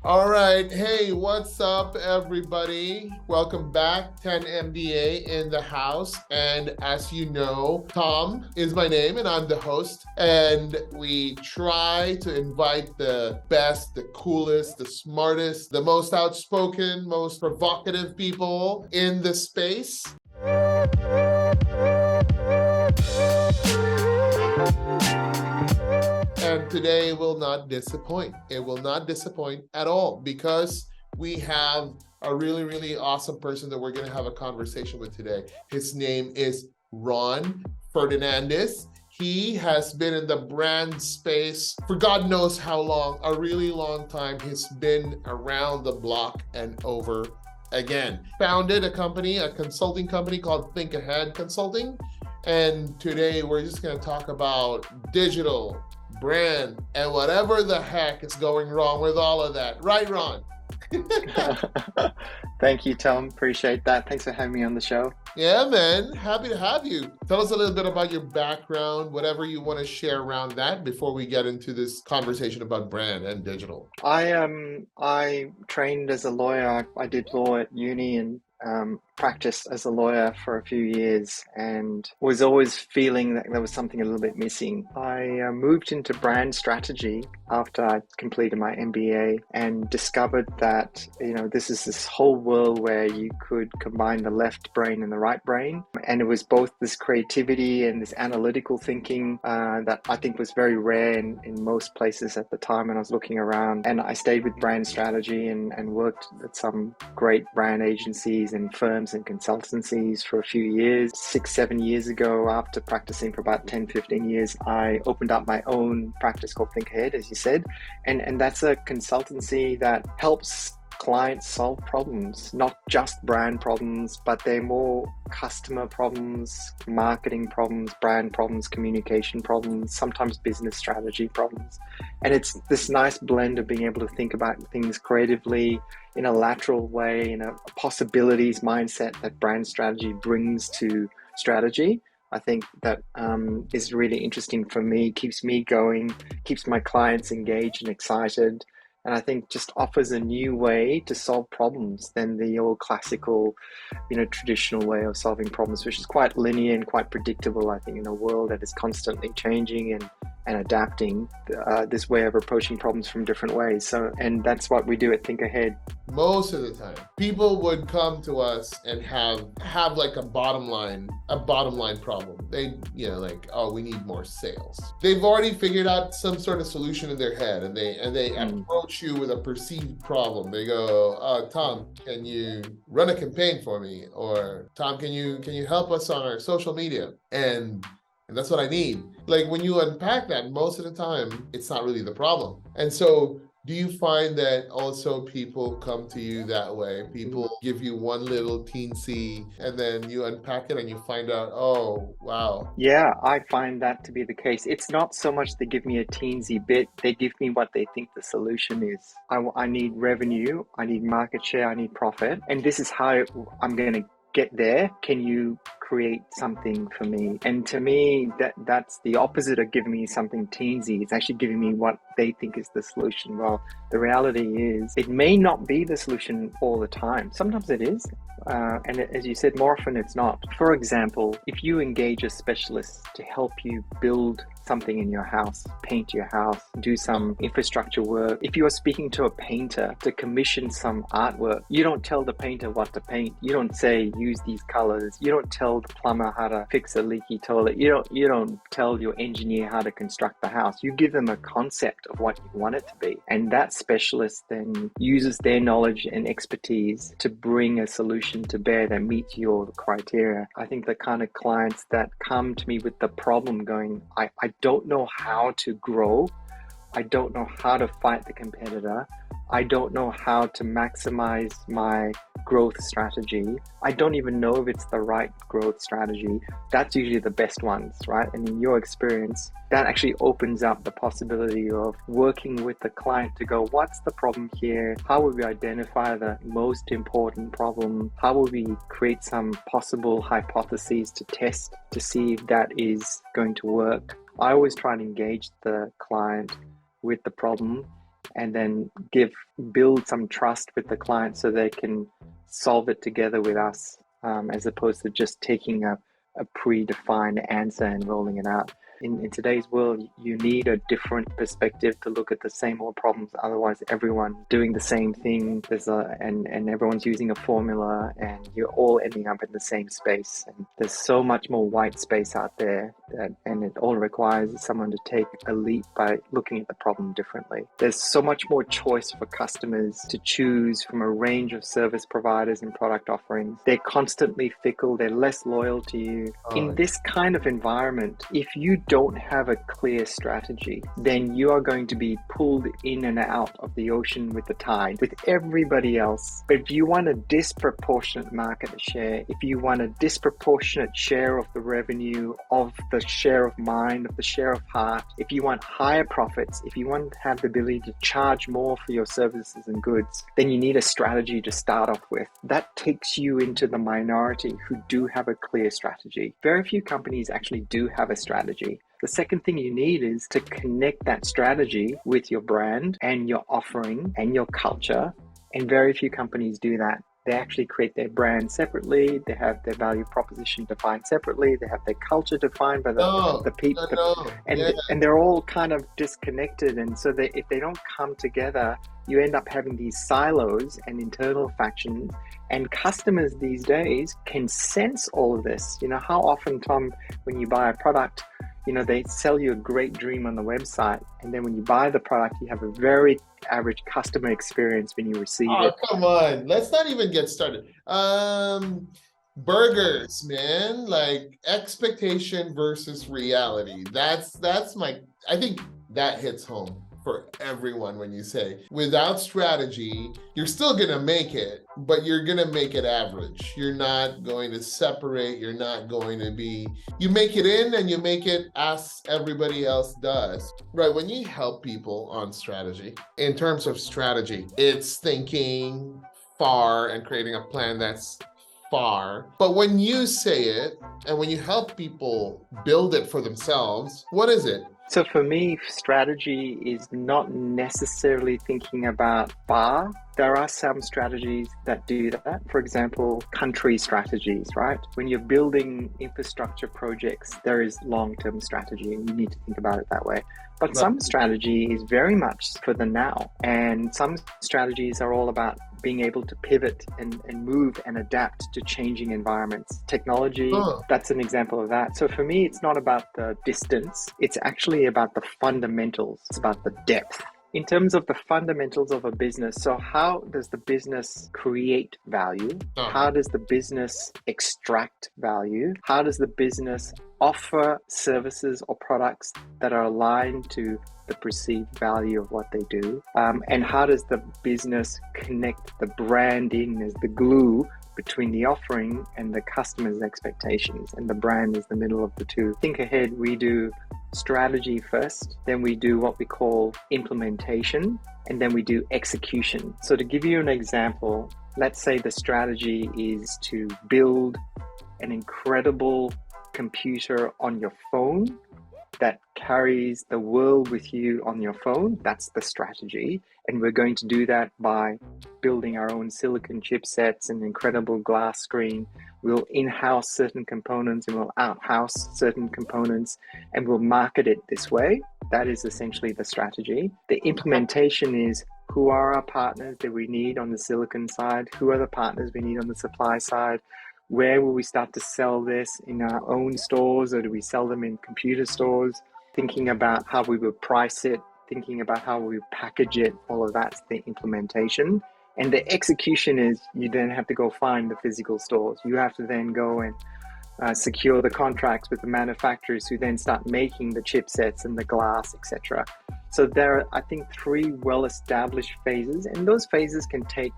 All right. Hey, what's up, everybody? Welcome back. 10 MBA in the house. And as you know, Tom is my name, and I'm the host. And we try to invite the best, the coolest, the smartest, the most outspoken, most provocative people in the space. And today will not disappoint. It will not disappoint at all because we have a really, really awesome person that we're going to have a conversation with today. His name is Ron Fernandez. He has been in the brand space for God knows how long, a really long time. He's been around the block and over again. Founded a company, a consulting company called Think Ahead Consulting. And today we're just going to talk about digital, brand, and whatever the heck is going wrong with all of that. Right, Ron? Thank you, Tom. Appreciate that. Thanks for having me on the show. Yeah, man. Happy to have you. Tell us a little bit about your background, whatever you want to share around that before we get into this conversation about brand and digital. I trained as a lawyer. I did law at uni and practiced as a lawyer for a few years and was always feeling that there was something a little bit missing. I moved into brand strategy after I completed my MBA and discovered that, this whole world where you could combine the left brain and the right brain. And it was both this creativity and this analytical thinking that I think was very rare in most places at the time when I was looking around. And I stayed with brand strategy and worked at some great brand agencies and firms and consultancies for a few years. 6-7 years ago, after practicing for about 10-15 years, I opened up my own practice called Think Ahead, as you said. And that's a consultancy that helps clients solve problems, not just brand problems, but they're more customer problems, marketing problems, brand problems, communication problems, sometimes business strategy problems. And it's this nice blend of being able to think about things creatively in a lateral way, in a possibilities mindset that brand strategy brings to strategy. I think that is really interesting for me, keeps me going, keeps my clients engaged and excited. And I think just offers a new way to solve problems than the old classical, traditional way of solving problems, which is quite linear and quite predictable, I think, in a world that is constantly changing and adapting this way of approaching problems from different ways. And that's what we do at Think Ahead. Most of the time, people would come to us and have like a bottom line problem. They, oh, we need more sales. They've already figured out some sort of solution in their head, and they approach you with a perceived problem. They go, Tom, can you run a campaign for me? Or Tom, can you help us on our social media? And that's what I need. Like when you unpack that, most of the time, it's not really the problem. And so do you find that also people come to you that way? People give you one little teensy and then you unpack it and you find out, oh, wow. Yeah, I find that to be the case. It's not so much they give me a teensy bit, they give me what they think the solution is. I need revenue, I need market share, I need profit, and this is how I'm going to get there. Can you create something for me? And to me, that's the opposite of giving me something teensy. It's actually giving me what they think is the solution. Well, the reality is it may not be the solution all the time. Sometimes it is. And as you said, more often it's not. For example, if you engage a specialist to help you build something in your house, paint your house, do some infrastructure work. If you are speaking to a painter to commission some artwork, you don't tell the painter what to paint. You don't say, use these colors. You don't tell the plumber how to fix a leaky toilet. You don't tell your engineer how to construct the house. You give them a concept of what you want it to be. And that specialist then uses their knowledge and expertise to bring a solution to bear that meets your criteria. I think the kind of clients that come to me with the problem going, I don't know how to grow. I don't know how to fight the competitor. I don't know how to maximize my growth strategy. I don't even know if it's the right growth strategy. That's usually the best ones, right? And in your experience, that actually opens up the possibility of working with the client to go, what's the problem here? How will we identify the most important problem? How will we create some possible hypotheses to test to see if that is going to work? I always try and engage the client with the problem and then build some trust with the client so they can solve it together with us, as opposed to just taking a predefined answer and rolling it out. In today's world, you need a different perspective to look at the same old problems. Otherwise, everyone doing the same thing. And everyone's using a formula, and you're all ending up in the same space. And there's so much more white space out there, and it all requires someone to take a leap by looking at the problem differently. There's so much more choice for customers to choose from a range of service providers and product offerings. They're constantly fickle. They're less loyal to you. In this kind of environment, if you don't have a clear strategy, then you are going to be pulled in and out of the ocean with the tide, with everybody else. But if you want a disproportionate market share, if you want a disproportionate share of the revenue, of the share of mind, of the share of heart, if you want higher profits, if you want to have the ability to charge more for your services and goods, then you need a strategy to start off with. That takes you into the minority who do have a clear strategy. Very few companies actually do have a strategy. The second thing you need is to connect that strategy with your brand and your offering and your culture. And very few companies do that. They actually create their brand separately. They have their value proposition defined separately. They have their culture defined by the people. And they're all kind of disconnected. And so if they don't come together, you end up having these silos and internal factions. And customers these days can sense all of this. You know, how often, Tom, when you buy a product, you know, they sell you a great dream on the website, and then when you buy the product, you have a very average customer experience when you receive it. Oh, come on. Let's not even get started. Burgers, man, like expectation versus reality. That's I think that hits home for everyone when you say without strategy, you're still gonna make it, but you're gonna make it average. You're not going to separate. You're not going to be, you make it in and you make it as everybody else does. Right, when you help people on strategy, in terms of strategy, it's thinking far and creating a plan that's far. But when you say it and when you help people build it for themselves, what is it? So for me, strategy is not necessarily thinking about far. There are some strategies that do that. For example, country strategies, right? When you're building infrastructure projects, there is long-term strategy, and you need to think about it that way. But some strategy is very much for the now. And some strategies are all about being able to pivot and move and adapt to changing environments. Technology, that's an example of that. So for me, it's not about the distance. It's actually about the fundamentals. It's about the depth. In terms of the fundamentals of a business, so how does the business create value? How does the business extract value? How does the business offer services or products that are aligned to the perceived value of what they do? And how does the business connect the branding as the glue between the offering and the customer's expectations, and the brand is the middle of the two? Think ahead, we do strategy first, then we do what we call implementation, and then we do execution. So to give you an example, let's say the strategy is to build an incredible computer on your phone that carries the world with you on your phone. That's the strategy. And we're going to do that by building our own silicon chipsets and incredible glass screen. We'll in-house certain components and we'll out-house certain components, and we'll market it this way. That is essentially the strategy. The implementation is, who are our partners that we need on the silicon side? Who are the partners we need on the supply side? Where will we start to sell this, in our own stores, or do we sell them in computer stores? Thinking about how we will price it, thinking about how we package it, all of that's the implementation. And the execution is, you then have to go find the physical stores. You have to then go and secure the contracts with the manufacturers who then start making the chipsets and the glass, etc. So there are, I think, 3 well-established phases, and those phases can take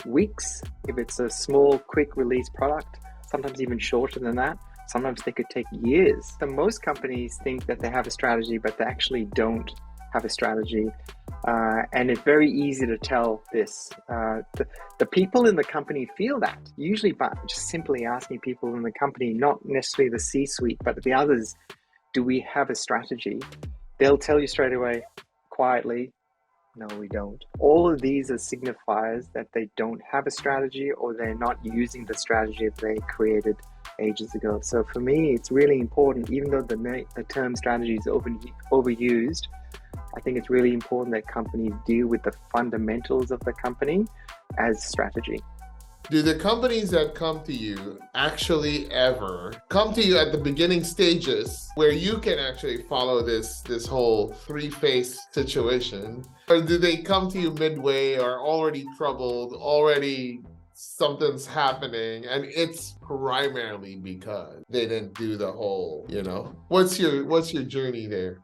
weeks if it's a small, quick release product, sometimes even shorter than that. Sometimes they could take years. So most companies think that they have a strategy, but they actually don't have a strategy. And it's very easy to tell this. The people in the company feel that, usually by just simply asking people in the company, not necessarily the C-suite, but the others, do we have a strategy? They'll tell you straight away, quietly, No, we don't. All of these are signifiers that they don't have a strategy or they're not using the strategy that they created ages ago. So for me, it's really important, even though the term strategy is overused, I think it's really important that companies deal with the fundamentals of the company as strategy. Do the companies that come to you actually ever come to you at the beginning stages where you can actually follow this whole three-phase situation? Or do they come to you midway or already troubled, already something's happening, and it's primarily because they didn't do the whole, what's your journey there?